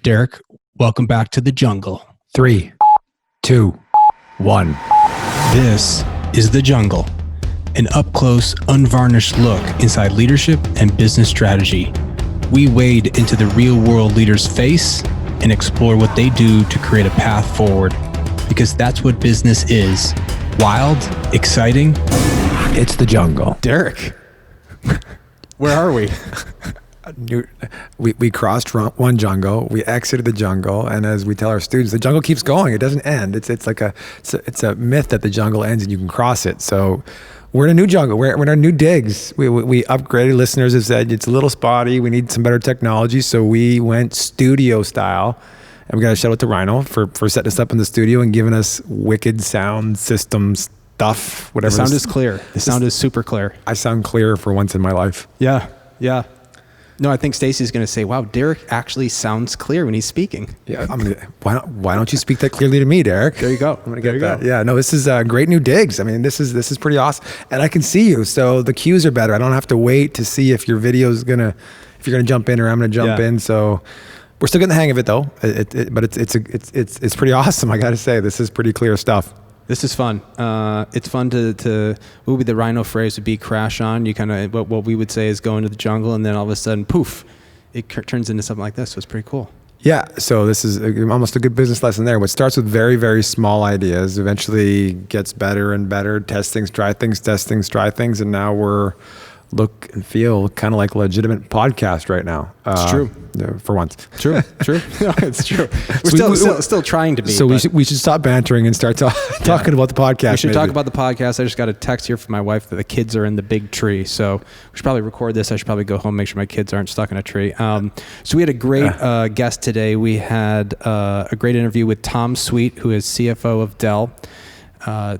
Derek, welcome back to the jungle. 3, 2, 1. This is The Jungle, an up-close, unvarnished look inside leadership and business strategy. We wade into the real-world leader's face and explore what they do to create a path forward, because that's what business is. Wild, exciting. It's the jungle. Derek, where are we? We crossed one jungle, we exited the jungle, and as we tell our students, the jungle keeps going. It doesn't end. It's a myth that the jungle ends and you can cross it. So we're in a new jungle. We're in our new digs. We upgraded. Listeners have said it's a little spotty. We need some better technology. So we went studio style. And we got to shout out to Rhino for setting us up in the studio and giving us wicked sound system stuff. Whatever. The sound is clear. The sound is super clear. I sound clear for once in my life. Yeah. No, I think Stacy's going to say, wow, Derek actually sounds clear when he's speaking. Yeah, why don't you speak that clearly to me, Derek? There you go. I'm going to get that. Go. Yeah, no, this is great new digs. I mean, this is pretty awesome. And I can see you, so the cues are better. I don't have to wait to see if your video is if you're going to jump in or I'm going to jump in. So we're still getting the hang of it though. But it's pretty awesome. I got to say, this is pretty clear stuff. This is fun. It's fun to what would be the Rhino phrase would be crash on. You kind of, what we would say is go into the jungle, and then all of a sudden, poof, it turns into something like this. So it's pretty cool. Yeah. So this is almost a good business lesson there. What starts with very, very small ideas eventually gets better and better. Test things, try things, test things, try things. And now we're look and feel kind of like a legitimate podcast right now. It's true. For once. True. No, it's true. We're still trying to be. So we should stop bantering and start talking about the podcast. We should talk about the podcast. I just got a text here from my wife that the kids are in the big tree. So we should probably record this. I should probably go home and make sure my kids aren't stuck in a tree. So we had a great guest today. We had a great interview with Tom Sweet, who is CFO of Dell.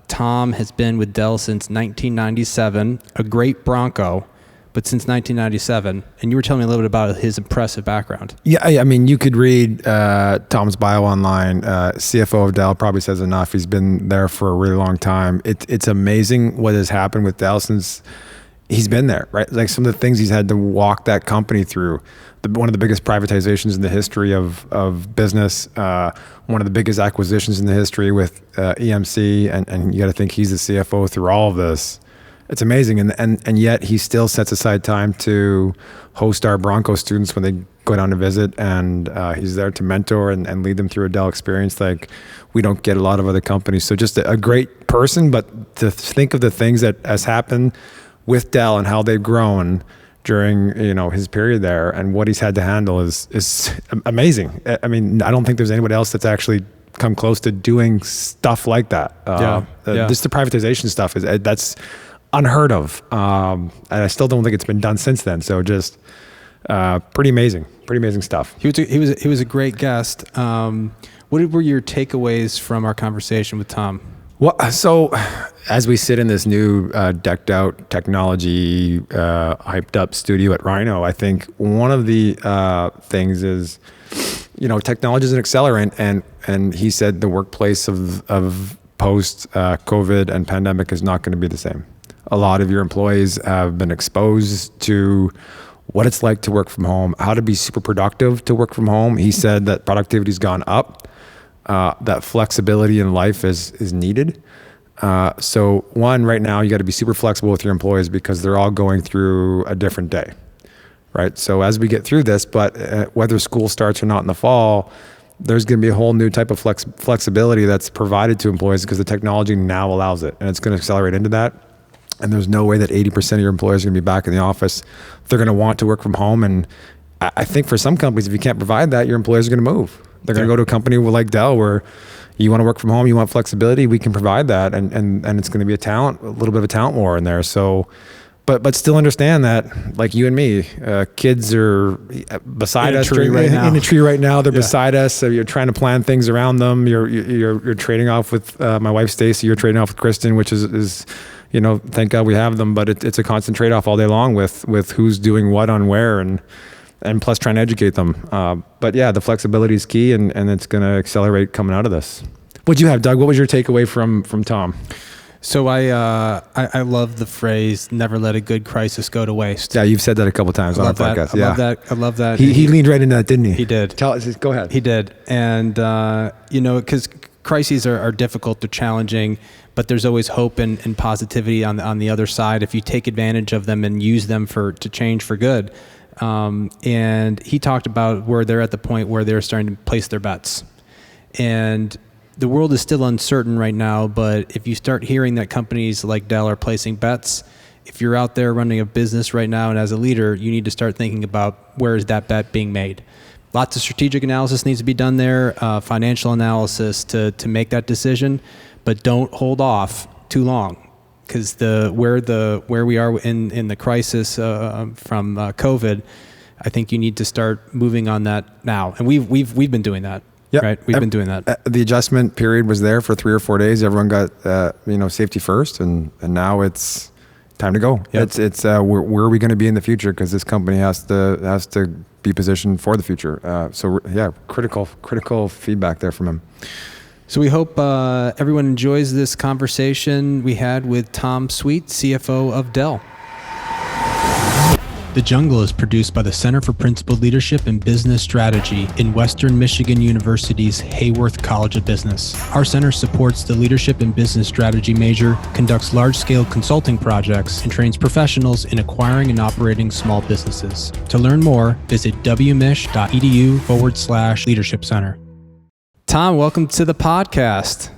Tom has been with Dell since 1997, a great Bronco, but since 1997. And you were telling me a little bit about his impressive background. Yeah, I mean, you could read Tom's bio online. CFO of Dell probably says enough. He's been there for a really long time. It's amazing what has happened with Dell since he's been there, right? Like some of the things he's had to walk that company through. One of the biggest privatizations in the history of business, one of the biggest acquisitions in the history with EMC, and you got to think he's the CFO through all of this. It's amazing, and yet he still sets aside time to host our Bronco students when they go down to visit, and he's there to mentor and lead them through a Dell experience like we don't get a lot of other companies. So just a great person, but to think of the things that has happened with Dell and how they've grown during his period there and what he's had to handle is amazing. I mean, I don't think there's anybody else that's actually come close to doing stuff like that. Just the privatization stuff that's unheard of, and I still don't think it's been done since then. So just pretty amazing stuff. He was a great guest. What were your takeaways from our conversation with Tom? Well, so as we sit in this new decked out technology, hyped up studio at Rhino, I think one of the things is, technology is an accelerant, and he said the workplace of post COVID and pandemic is not going to be the same. A lot of your employees have been exposed to what it's like to work from home, how to be super productive to work from home. He said that productivity's gone up. That flexibility in life is needed. So one, right now, you got to be super flexible with your employees because they're all going through a different day, right? So as we get through this, but whether school starts or not in the fall, there's going to be a whole new type of flexibility that's provided to employees because the technology now allows it, and it's going to accelerate into that. And there's no way that 80% of your employees are going to be back in the office. They're going to want to work from home, and I think for some companies, if you can't provide that, your employees are going to move. They're going to go to a company like Dell where you want to work from home, you want flexibility, we can provide that, and it's going to be a little bit of a talent war in there. So, but still understand that, like you and me, kids are beside us in a tree right now. They're beside us. So you're trying to plan things around them. You're trading off with my wife Stacy. You're trading off with Kristen, which is thank God we have them. But it's a constant trade off all day long with who's doing what on where and plus trying to educate them. But yeah, the flexibility is key, and it's going to accelerate coming out of this. What'd you have, Doug? What was your takeaway from Tom? So I love the phrase "never let a good crisis go to waste." Yeah, you've said that a couple times on our podcast. I love that. He leaned right into that, didn't he? He did. Tell us. Go ahead. He did. And because crises are difficult, they're challenging, but there's always hope and positivity on the other side if you take advantage of them and use them to change for good. And he talked about where they're at the point where they're starting to place their bets. And the world is still uncertain right now, but if you start hearing that companies like Dell are placing bets, if you're out there running a business right now and as a leader, you need to start thinking about where is that bet being made. Lots of strategic analysis needs to be done there, financial analysis to make that decision, but don't hold off too long, because where we are in the crisis from COVID, I think you need to start moving on that now, and we've been doing that. Yep. Right, we've been doing that. The adjustment period was there for 3 or 4 days. Everyone got safety first, and now it's time to go. Yep. It's where are we going to be in the future? Because this company has to be positioned for the future. Critical feedback there from him. So we hope everyone enjoys this conversation we had with Tom Sweet, CFO of Dell. The Jungle is produced by the Center for Principled Leadership and Business Strategy in Western Michigan University's Hayworth College of Business. Our center supports the Leadership and Business Strategy major, conducts large-scale consulting projects, and trains professionals in acquiring and operating small businesses. To learn more, visit wmich.edu/leadership center. Tom, welcome to the podcast.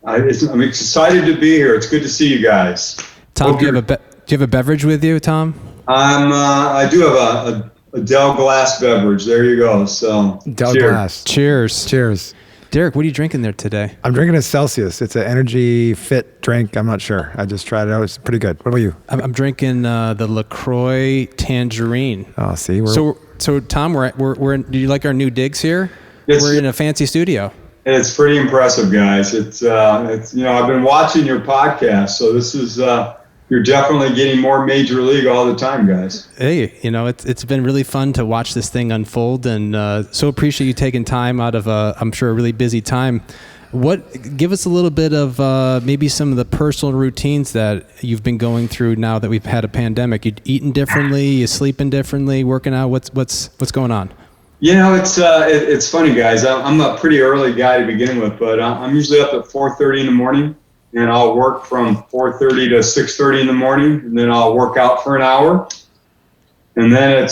I'm excited to be here. It's good to see you guys. Tom, do you have a beverage with you, Tom? I do have a Dell glass beverage. There you go. So Dell glass. Cheers. Cheers. Derek, what are you drinking there today? I'm drinking a Celsius. It's an energy fit drink. I'm not sure. I just tried it out. It's pretty good. What about you? I'm drinking the LaCroix Tangerine. Oh, see. So Tom, we're do you like our new digs here? We're in a fancy studio. It's pretty impressive, guys. It's I've been watching your podcast, so this is you're definitely getting more major league all the time, guys. Hey, it's been really fun to watch this thing unfold, and so appreciate you taking time out of I'm sure a really busy time. Give us a little bit of maybe some of the personal routines that you've been going through now that we've had a pandemic. You eating differently, you sleeping differently, working out. What's going on? It's funny, guys. I'm a pretty early guy to begin with, but I'm usually up at 4:30 in the morning, and I'll work from 4:30 to 6:30 in the morning, and then I'll work out for an hour, and then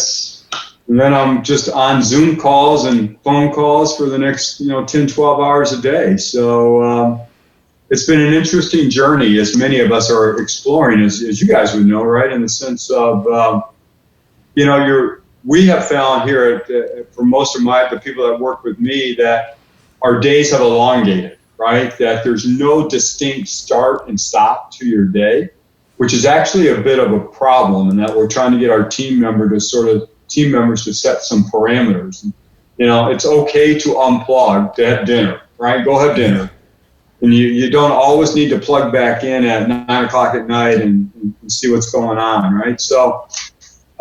I'm just on Zoom calls and phone calls for the next 10, 12 hours a day. So it's been an interesting journey, as many of us are exploring, as you guys would know, right? In the sense of we have found here for most of the people that work with me that our days have elongated, right? That there's no distinct start and stop to your day, which is actually a bit of a problem, and that we're trying to get our team members to set some parameters. It's okay to unplug, to have dinner, right? Go have dinner. And you don't always need to plug back in at 9 o'clock at night and see what's going on, right? So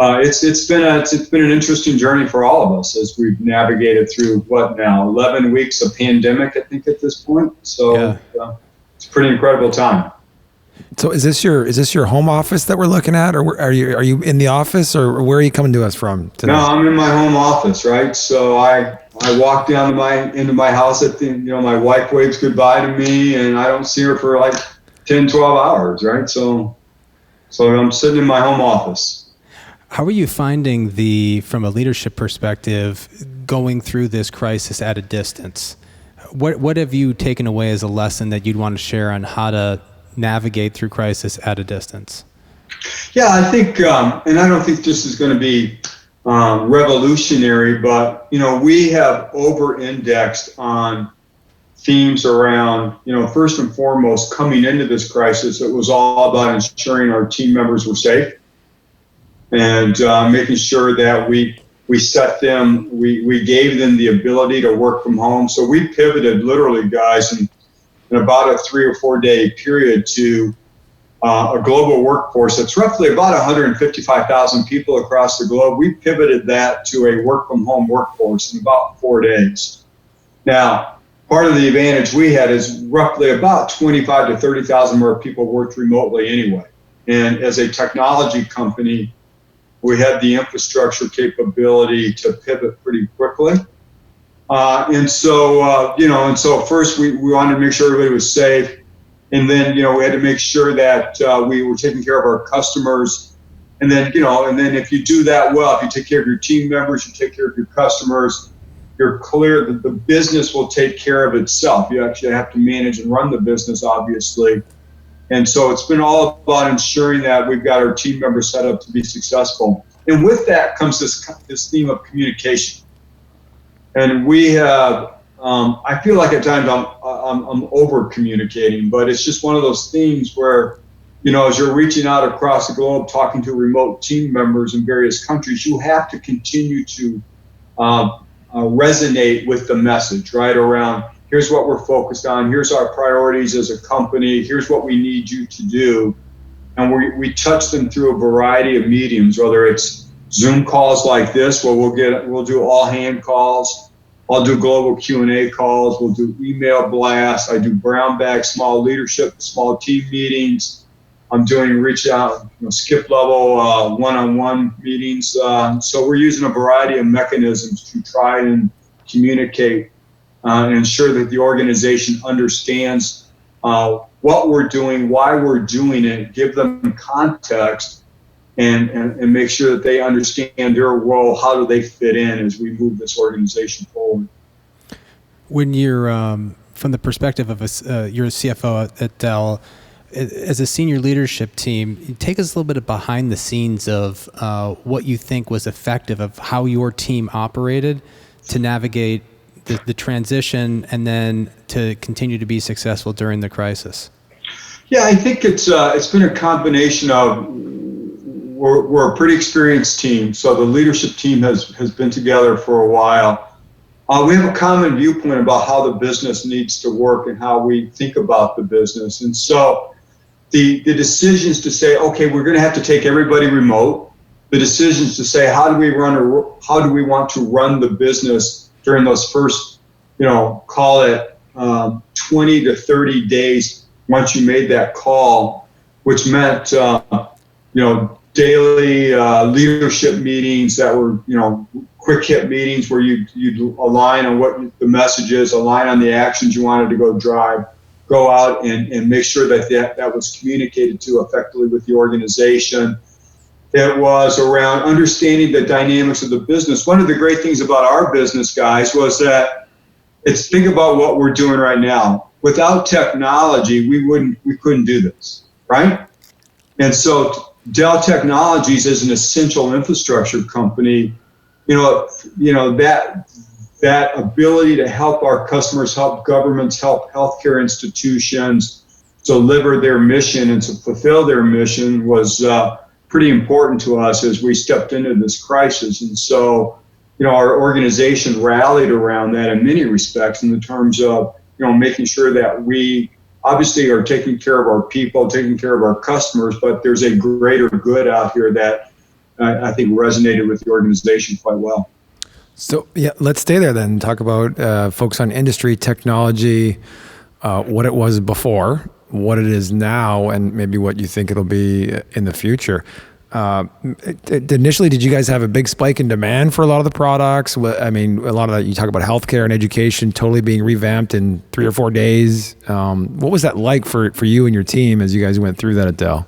it's been an interesting journey for all of us as we've navigated through 11 weeks of pandemic, I think, at this point. So it's a pretty incredible time. So is this your home office that we're looking at, or are you in the office, or where are you coming to us from today? No, I'm in my home office, right? So I walk down into my house at my wife waves goodbye to me, and I don't see her for like 10, 12 hours, right? So I'm sitting in my home office. How are you finding from a leadership perspective, going through this crisis at a distance? What have you taken away as a lesson that you'd want to share on how to navigate through crisis at a distance? Yeah, I think, and I don't think this is going to be revolutionary, but we have over-indexed on themes around, first and foremost, coming into this crisis, it was all about ensuring our team members were safe. And making sure that we set them, we gave them the ability to work from home. So we pivoted literally, guys, in about a 3 or 4 day period to a global workforce that's roughly about 155,000 people across the globe. We pivoted that to a work from home workforce in about 4 days. Now, part of the advantage we had is roughly about 25 to 30,000 more people worked remotely anyway. And as a technology company, we had the infrastructure capability to pivot pretty quickly. And so first we wanted to make sure everybody was safe. And then, we had to make sure that we were taking care of our customers. And then, if you do that well, if you take care of your team members, you take care of your customers, you're clear that the business will take care of itself. You actually have to manage and run the business, obviously. And so it's been all about ensuring that we've got our team members set up to be successful. And with that comes this theme of communication. And we have, I feel like at times I'm over communicating, but it's just one of those themes where, as you're reaching out across the globe, talking to remote team members in various countries, you have to continue to resonate with the message, right? Around here's what we're focused on, here's our priorities as a company, here's what we need you to do. And we touch them through a variety of mediums, whether it's Zoom calls like this, where we'll do all hand calls. I'll do global Q&A calls. We'll do email blasts. I do brown bag small leadership, small team meetings. I'm doing reach out, skip level one-on-one meetings. So we're using a variety of mechanisms to try and communicate and ensure that the organization understands what we're doing, why we're doing it, give them context, and make sure that they understand their role. How do they fit in as we move this organization forward? When you're from the perspective of you're a CFO at Dell, as a senior leadership team, take us a little bit behind the scenes of what you think was effective of how your team operated to navigate the transition and then to continue to be successful during the crisis. Yeah, I think it's been a combination of we're a pretty experienced team, so the leadership team has been together for a while. We have a common viewpoint about how the business needs to work and how we think about the business, and so the decisions to say, okay, we're going to have to take everybody remote. The decisions to say, how do we want to run the business during those first, call it 20 to 30 days once you made that call, which meant, daily leadership meetings that were, quick hit meetings where you'd align on what the message is, align on the actions you wanted to go out and make sure that was communicated to effectively with the organization. It was around understanding the dynamics of the business. One of the great things about our business, guys, was that think about what we're doing right now. Without technology, we couldn't do this, right? And so Dell Technologies is an essential infrastructure company. That ability to help our customers, help governments, help healthcare institutions deliver their mission and to fulfill their mission was pretty important to us as we stepped into this crisis. And so, our organization rallied around that in many respects in the terms of, making sure that we obviously are taking care of our people, taking care of our customers, but there's a greater good out here that I think resonated with the organization quite well. So let's stay there then. Talk about focus on industry, technology, what it was before, what it is now, and maybe what you think it'll be in the future. Initially, did you guys have a big spike in demand for a lot of the products? I mean, a lot of that, you talk about healthcare and education totally being revamped in 3 or 4 days. What was that like for you and your team as you guys went through that at Dell?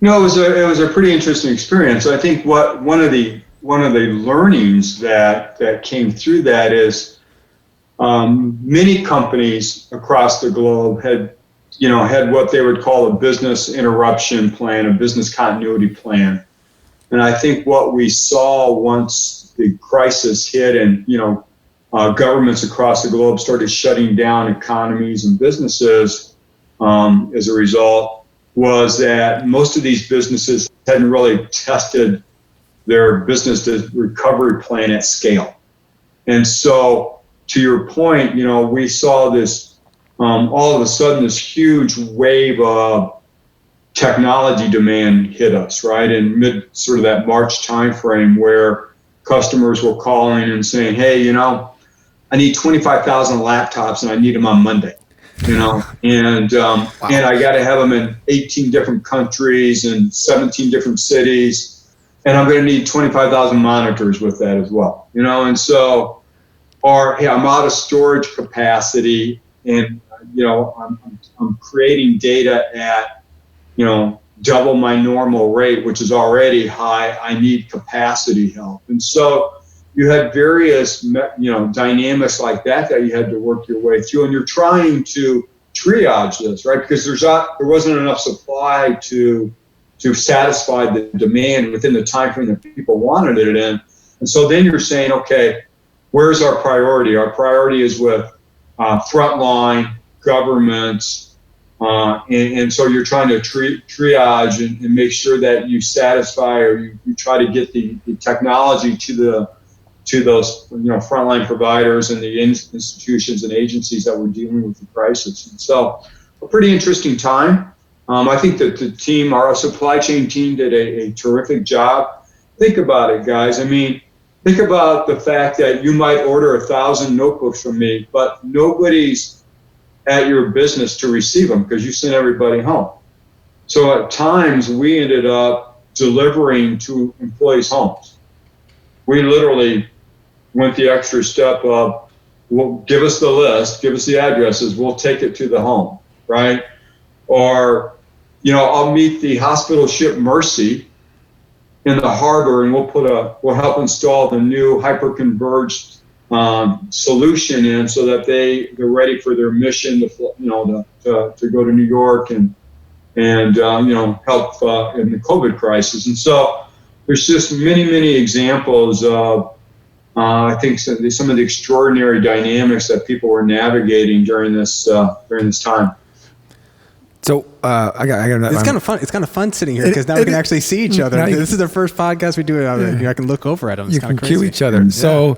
No, it was a pretty interesting experience. I think one of the learnings that came through that is many companies across the globe had what they would call a business interruption plan, a business continuity plan. And I think what we saw once the crisis hit and, governments across the globe started shutting down economies and businesses as a result was that most of these businesses hadn't really tested their business recovery plan at scale. And so to your point, we saw this all of a sudden this huge wave of technology demand hit us, right? In mid sort of that March timeframe where customers were calling and saying, hey, I I need 25,000 laptops and I need them on Monday, and I got to have them in 18 different countries and 17 different cities, and I'm going to need 25,000 monitors with that as well, and so, or hey, I'm out of storage capacity, and I'm creating data at double my normal rate, which is already high. I need capacity help. And so you had various, dynamics like that you had to work your way through. And you're trying to triage this, right? Because there wasn't enough supply to satisfy the demand within the time frame that people wanted it in. And so then you're saying, okay, where's our priority? Our priority is with frontline governments. And so you're trying to triage and make sure that you satisfy, or you try to get the technology to those frontline providers and the institutions and agencies that were dealing with the crisis. And so a pretty interesting time. I think that the team, our supply chain team, did a terrific job. Think about it, guys. I mean, think about the fact that you might order 1,000 notebooks from me, but nobody's at your business to receive them because you sent everybody home. So at times we ended up delivering to employees' homes. We literally went the extra step of, well, give us the list, give us the addresses, we'll take it to the home, right? Or, I'll meet the hospital ship Mercy in the harbor and we'll help install the new hyper-converged solution in so that they're ready for their mission to go to New York and help in the COVID crisis. And so there's just many examples of I think some of the extraordinary dynamics that people were navigating during this time. So I got. It's kind of fun. It's kind of fun sitting here because now we can actually see each other. This is the first podcast we do. I can look over at them. It's kind of crazy. You can cue each other. So.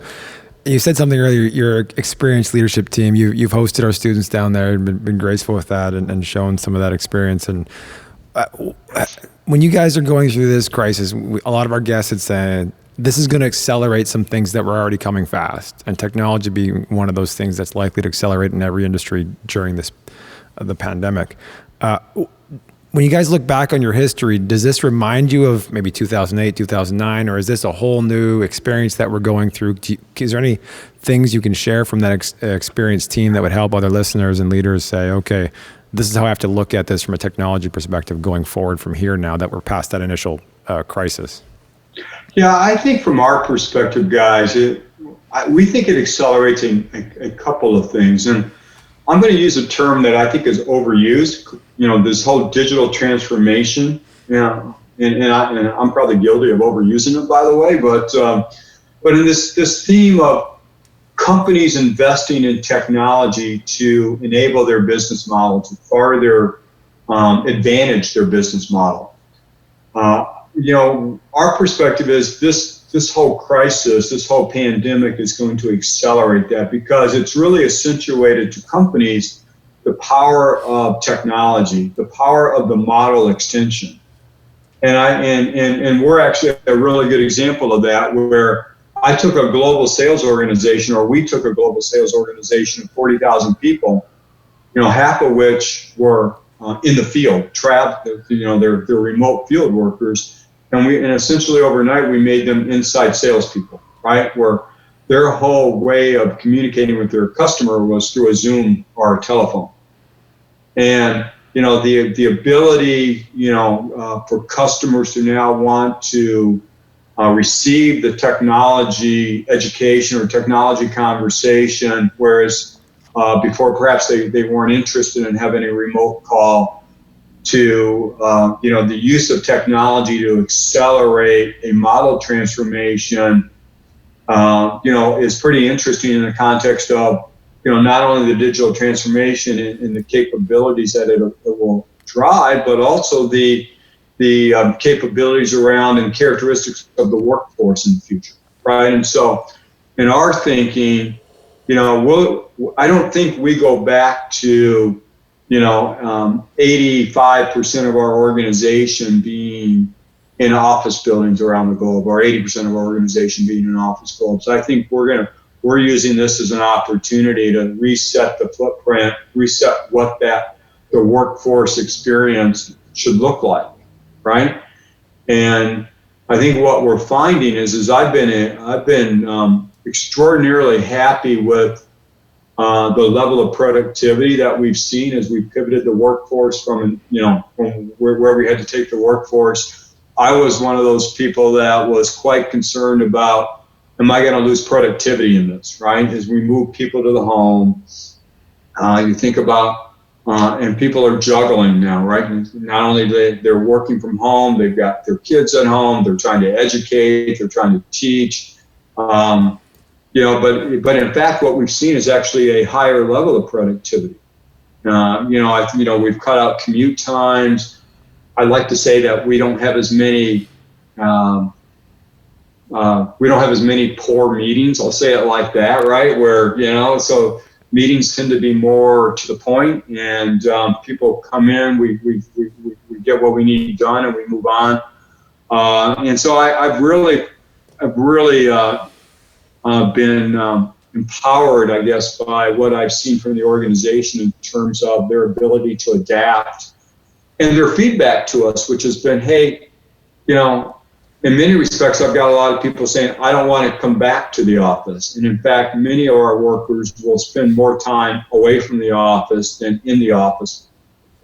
You said something earlier, your experienced leadership team, you've hosted our students down there and been graceful with that and shown some of that experience. And when you guys are going through this crisis, a lot of our guests had said, this is going to accelerate some things that were already coming fast. And technology being one of those things that's likely to accelerate in every industry during the pandemic. When you guys look back on your history, does this remind you of maybe 2008, 2009, or is this a whole new experience that we're going through? Is there any things you can share from that experienced team that would help other listeners and leaders say, okay, this is how I have to look at this from a technology perspective going forward from here now that we're past that initial crisis? Yeah, I think from our perspective, guys, we think it accelerates a couple of things. And I'm going to use a term that I think is overused, this whole digital transformation, and I'm probably guilty of overusing it, by the way, but in this theme of companies investing in technology to enable their business model, to further advantage their business model. Our perspective is this whole crisis, this whole pandemic is going to accelerate that because it's really accentuated to companies the power of technology, the power of the model extension. And we're actually a really good example of that, where I took a global sales organization, or we took a global sales organization of 40,000 people, half of which were in the field, they're remote field workers. And essentially overnight, we made them inside salespeople, right? Where their whole way of communicating with their customer was through a Zoom or a telephone. And, the ability, for customers to now want to receive the technology education or technology conversation, whereas before perhaps they weren't interested in having a remote call, to the use of technology to accelerate a model transformation, is pretty interesting in the context of not only the digital transformation and the capabilities that it will drive, but also the capabilities around and characteristics of the workforce in the future, right? And so, in our thinking, I don't think we go back to 85% of our organization being in office buildings around the globe, or 80% of our organization being in office globes. I think we're we're using this as an opportunity to reset the footprint, reset what the workforce experience should look like, right? And I think what we're finding is I've been extraordinarily happy with the level of productivity that we've seen as we pivoted the workforce from where we had to take the workforce. I was one of those people that was quite concerned about, am I going to lose productivity in this, right? As we move people to the home, you think about, and people are juggling now, right? Not only they're working from home, they've got their kids at home, they're trying to educate, they're trying to teach. But in fact, what we've seen is actually a higher level of productivity. We've cut out commute times. I like to say that we don't have as many poor meetings. I'll say it like that, right? Where so meetings tend to be more to the point, and people come in. We get what we need done, and we move on. And so I've really been empowered, I guess, by what I've seen from the organization in terms of their ability to adapt and their feedback to us, which has been, hey, in many respects, I've got a lot of people saying, I don't want to come back to the office. And in fact, many of our workers will spend more time away from the office than in the office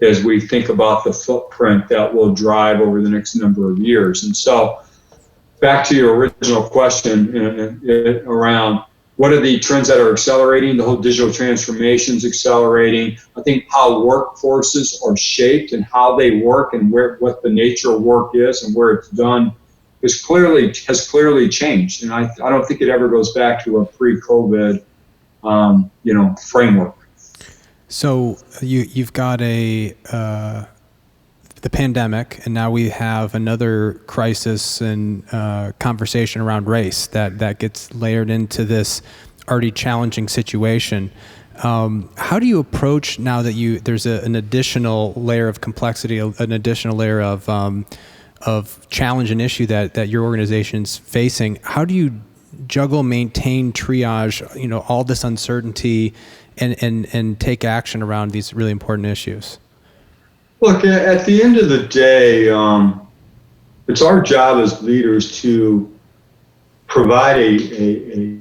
as we think about the footprint that will drive over the next number of years. And so back to your original question around what are the trends that are accelerating, the whole digital transformation is accelerating. I think how workforces are shaped and how they work and what the nature of work is and where it's done has clearly changed. And I don't think it ever goes back to a pre-COVID framework. So you've got the pandemic, and now we have another crisis and conversation around race that gets layered into this already challenging situation. How do you approach now that there's an additional layer of complexity, an additional layer of challenge and issue that your organization's facing? How do you juggle, maintain, triage, all this uncertainty and take action around these really important issues? Look, at the end of the day, it's our job as leaders to provide a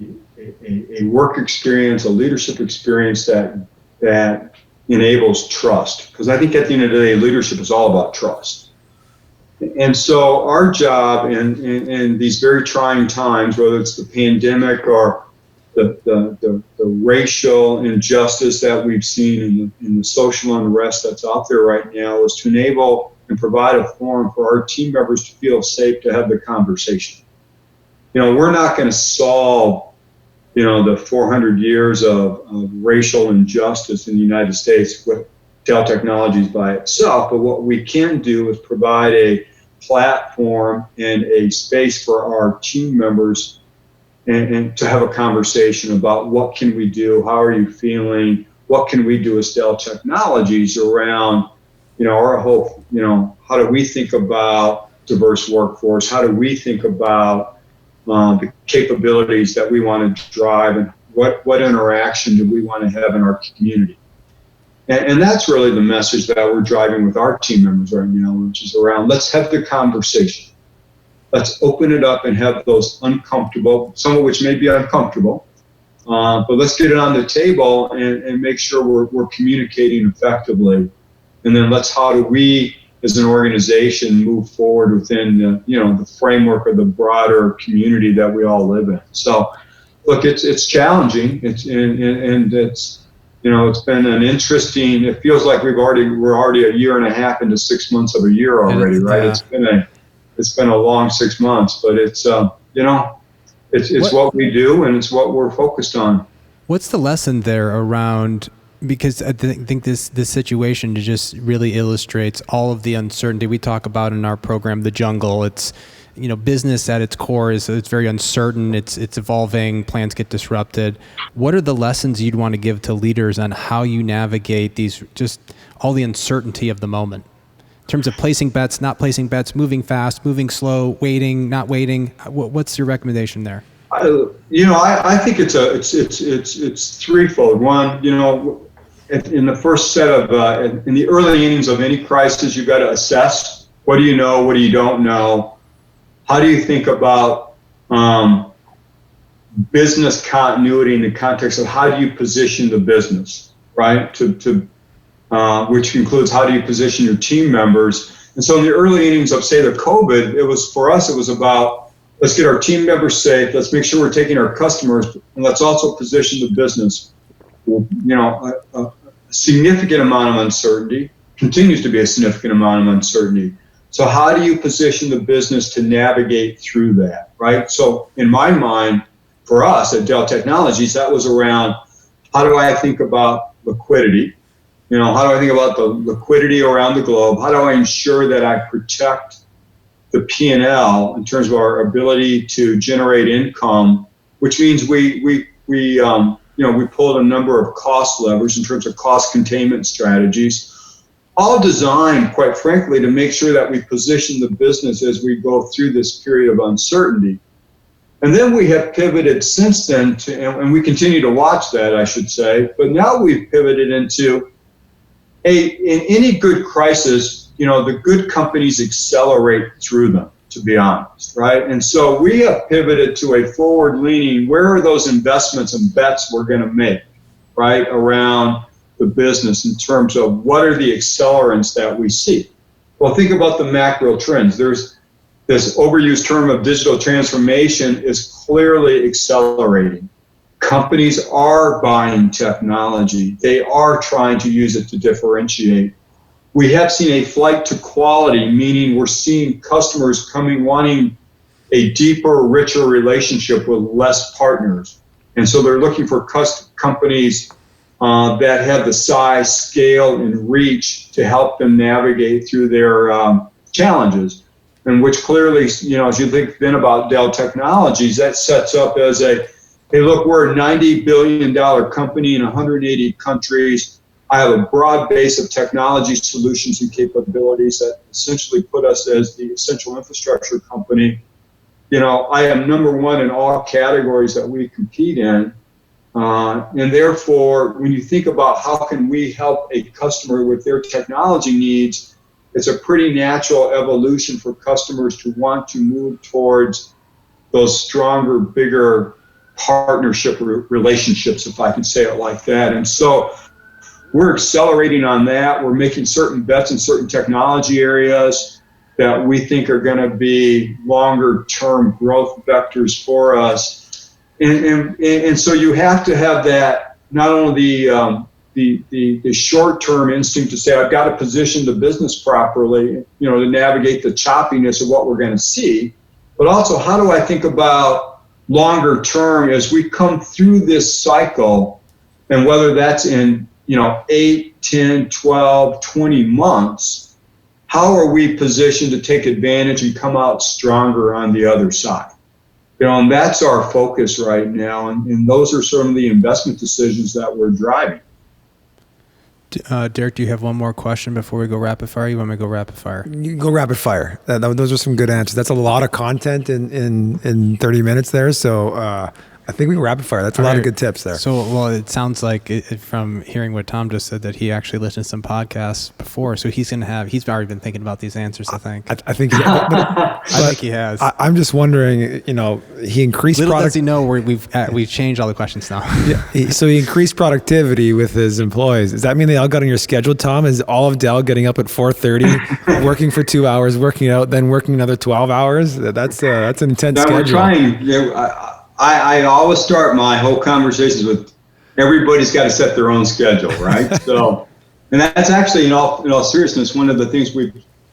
work experience, a leadership experience that enables trust. Because I think at the end of the day, leadership is all about trust. And so our job in these very trying times, whether it's the pandemic or the racial injustice that we've seen in the social unrest that's out there right now, is to enable and provide a forum for our team members to feel safe to have the conversation. We're not going to solve, the 400 years of racial injustice in the United States with Dell Technologies by itself, but what we can do is provide a platform and a space for our team members and to have a conversation about what can we do, how are you feeling, what can we do as Dell Technologies around, our hope, how do we think about diverse workforce, how do we think about the capabilities that we want to drive, and what interaction do we want to have in our community. And that's really the message that we're driving with our team members right now, which is around, let's have the conversation. Let's open it up and have those uncomfortable, some of which may be uncomfortable, but let's get it on the table and make sure we're communicating effectively. And then how do we, as an organization, move forward within the framework of the broader community that we all live in. So, look, it's challenging. It's been an interesting. It feels like we're already a year and a half into 6 months of a year already, right? Yeah. It's been a long 6 months, but it's what we do and it's what we're focused on. What's the lesson there around? Because I think this situation just really illustrates all of the uncertainty we talk about in our program, The Jungle. It's business at its core it's very uncertain. It's evolving. Plans get disrupted. What are the lessons you'd want to give to leaders on how you navigate these, just all the uncertainty of the moment, in terms of placing bets, not placing bets, moving fast, moving slow, waiting, not waiting? What's your recommendation there? I think it's threefold. One, in the first set of in the early innings of any crisis, you've got to assess what do you know, what do you don't know. How do you think about business continuity in the context of how do you position the business, right? Which includes how do you position your team members. And so in the early innings of, say, the COVID, it was about, let's get our team members safe, let's make sure we're taking our customers, and let's also position the business. A significant amount of uncertainty, continues to be a significant amount of uncertainty. So how do you position the business to navigate through that, right? So in my mind, for us at Dell Technologies, that was around how do I think about liquidity? How do I think about the liquidity around the globe? How do I ensure that I protect the P&L in terms of our ability to generate income, which means we pulled a number of cost levers in terms of cost containment strategies, all designed, quite frankly, to make sure that we position the business as we go through this period of uncertainty. And then we have pivoted since then and we continue to watch that, I should say, but now we've pivoted into in any good crisis, the good companies accelerate through them, to be honest, right? And so we have pivoted to a forward-leaning, where are those investments and bets we're going to make, right, around the business in terms of what are the accelerants that we see? Well, think about the macro trends. There's this overused term of digital transformation is clearly accelerating. Companies are buying technology. They are trying to use it to differentiate. We have seen a flight to quality, meaning we're seeing customers wanting a deeper, richer relationship with less partners. And so they're looking for companies that have the size, scale, and reach to help them navigate through their challenges. And which clearly, as you think then about Dell Technologies, that sets up as hey, look, we're a $90 billion company in 180 countries. I have a broad base of technology solutions and capabilities that essentially put us as the essential infrastructure company. I am number one in all categories that we compete in. And therefore, when you think about how can we help a customer with their technology needs, it's a pretty natural evolution for customers to want to move towards those stronger, bigger partnership relationships, if I can say it like that. And so we're accelerating on that. We're making certain bets in certain technology areas that we think are going to be longer term growth vectors for us. And so you have to have that, not only the short term instinct to say, I've got to position the business properly, to navigate the choppiness of what we're going to see, but also how do I think about longer term as we come through this cycle, and whether that's in 8, 10, 12, 20 months, how are we positioned to take advantage and come out stronger on the other side? And that's our focus right now, and those are some of the investment decisions that we're driving. Derek, do you have one more question before we go rapid fire? You want me to go rapid fire? You can go rapid fire. Those are some good answers. That's a lot of content in 30 minutes there. So I think we can rapid fire. That's a lot of good tips there. So, well, it sounds like from hearing what Tom just said that he actually listened to some podcasts before. So he's already been thinking about these answers, I think. I think I think he has. I'm just wondering, he increased Little does he know we've changed all the questions now. Yeah, so he increased productivity with his employees. Does that mean they all got on your schedule, Tom? Is all of Dell getting up at 4:30, working for 2 hours, working out, then working another 12 hours? That's an intense schedule. We're trying. I always start my whole conversations with everybody's got to set their own schedule, right? So, and that's actually, in all seriousness, one of the things we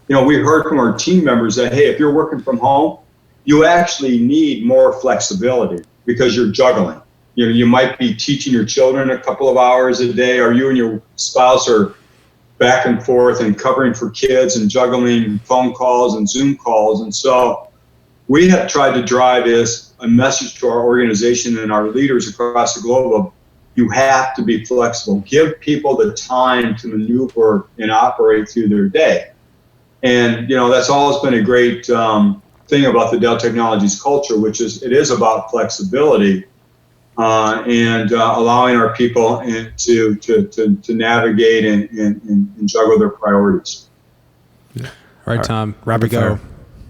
heard from our team members that, hey, if you're working from home, you actually need more flexibility because you're juggling. You might be teaching your children a couple of hours a day, or you and your spouse are back and forth and covering for kids and juggling phone calls and Zoom calls. And so we have tried to drive a message to our organization and our leaders across the globe of, you have to be flexible. Give people the time to maneuver and operate through their day. And, that's always been a great thing about the Dell Technologies culture, which is it is about flexibility and allowing our people to navigate and juggle their priorities. All right, Tom. Rapid fire.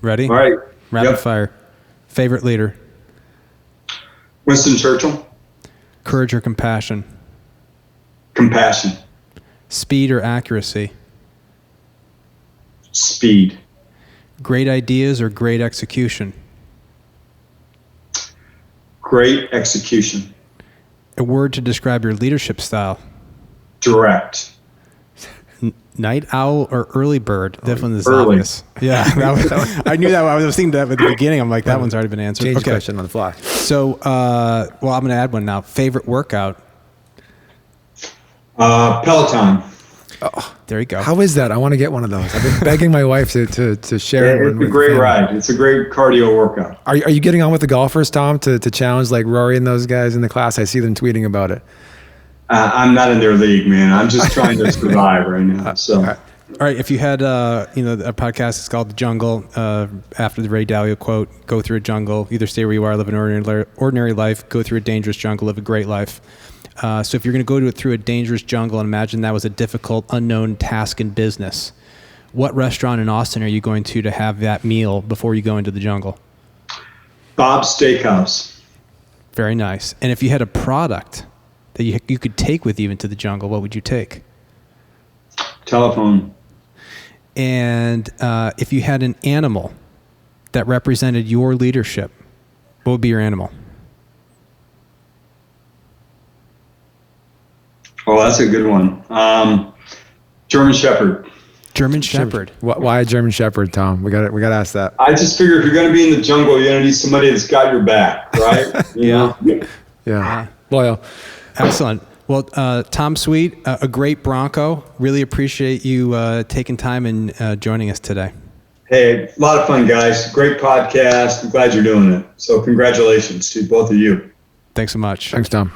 Ready? All right. Rapid fire. Favorite leader? Winston Churchill. Courage or compassion? Compassion. Speed or accuracy? Speed. Great ideas or great execution? Great execution. A word to describe your leadership style? Direct. Night owl or early bird? That one is early. obvious. Yeah, I knew that. I was thinking that at the beginning. I'm like, that one's already been answered. Change the question on the fly. So, well, I'm going to add one now. Favorite workout? Peloton. There you go. How is that? I want to get one of those. I've been begging my wife to share it. It's a great ride. It's a great cardio workout. Are you getting on with the golfers, Tom, to challenge like Rory and those guys in the class? I see them tweeting about it. I'm not in their league, man. I'm just trying to survive right now. So, all right. If you had, a podcast, it's called The Jungle. After the Ray Dalio quote, go through a jungle. Either stay where you are, live an ordinary life. Go through a dangerous jungle, live a great life. So if you're going to go through a dangerous jungle, and imagine that was a difficult, unknown task in business, what restaurant in Austin are you going to have that meal before you go into the jungle? Bob's Steakhouse. Very nice. And if you had a product that you could take with you into the jungle, what would you take? Telephone. And if you had an animal that represented your leadership, what would be your animal? Oh, that's a good one. German Shepherd. German Shepherd. Why a German Shepherd, Tom? We got to ask that. I just figure if you're going to be in the jungle, you're going to need somebody that's got your back, right? Yeah. Loyal. Excellent. Well, Tom Sweet, a great Bronco. Really appreciate you taking time and joining us today. Hey, a lot of fun, guys. Great podcast. I'm glad you're doing it. So congratulations to both of you. Thanks so much. Thanks, Tom.